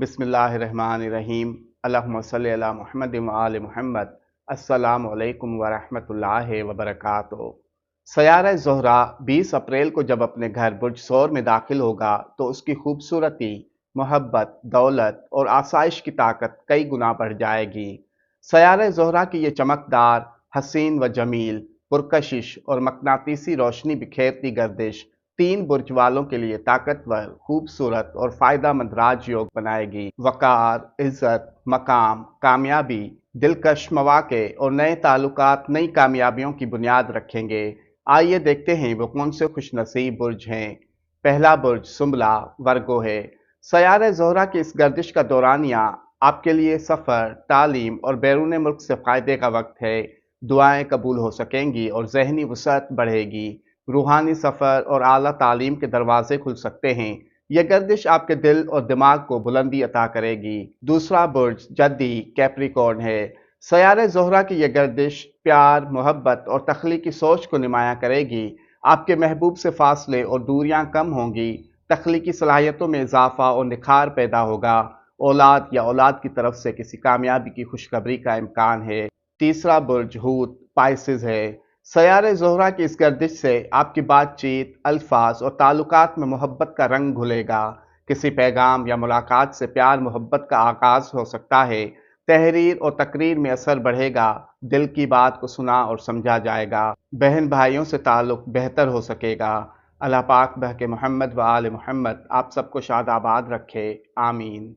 बिस्मिल्लाहिर्रहमानिर्रहीम। अल्लाहुम्मा सल्लि अला मुहम्मद व आले मुहम्मद। अस्सलामु अलैकुम व रहमतुल्लाहि व बरकातुहू। सयारा ज़ोहरा 20 अप्रैल को जब अपने घर बुर्ज सौर में दाखिल होगा तो उसकी खूबसूरती, मोहब्बत, दौलत और आसाइश की ताकत कई गुना बढ़ जाएगी। सयारा ज़ोहरा की ये चमकदार, हसीन व जमील, पुरकशिश और मकनातीसी रोशनी बिखेरती गर्दिश 3 बुर्ज वालों के लिए ताकतवर, खूबसूरत और फ़ायदेमंद राजयोग बनाएगी। वक़ार, इज़्ज़त, मकाम, कामयाबी, दिलकश मौक़े और नए ताल्लुकात नई कामयाबियों की बुनियाद रखेंगे। आइए देखते हैं वो कौन से खुशनसीब बुर्ज हैं। पहला बुर्ज सुंबला वर्गो है। सयारे ज़ोहरा की इस गर्दिश का दौरानिया आपके लिए सफ़र, तालीम और बैरून मुल्क से फ़ायदे का वक्त है। दुआएं कबूल हो सकेंगी और ज़हनी वसअत बढ़ेगी। रूहानी सफ़र और आला तालीम के दरवाजे खुल सकते हैं। यह गर्दिश आपके दिल और दिमाग को बुलंदी अता करेगी। दूसरा बुर्ज जद्दी कैप्रिकॉर्न है। सयारे ज़ोहरा की यह गर्दिश प्यार, मोहब्बत और तख्लीकी सोच को नुमायाँ करेगी। आपके महबूब से फासले और दूरियां कम होंगी। तख्लीकी सलाहियतों में इजाफा और निखार पैदा होगा। औलाद या औलाद की तरफ से किसी कामयाबी की खुशखबरी का इम्कान है। तीसरा बुर्ज हूत पाइसिस है। सयारे ज़ोहरा की इस गर्दिश से आपकी बातचीत, अल्फाज और ताल्लुकात में मोहब्बत का रंग घुलेगा। किसी पैगाम या मुलाकात से प्यार मोहब्बत का आगाज हो सकता है। तहरीर और तकरीर में असर बढ़ेगा। दिल की बात को सुना और समझा जाएगा। बहन भाइयों से ताल्लुक बेहतर हो सकेगा। अल्लाह पाक बहके मोहम्मद व आले मोहम्मद आप सबको शाद आबाद रखे। आमीन।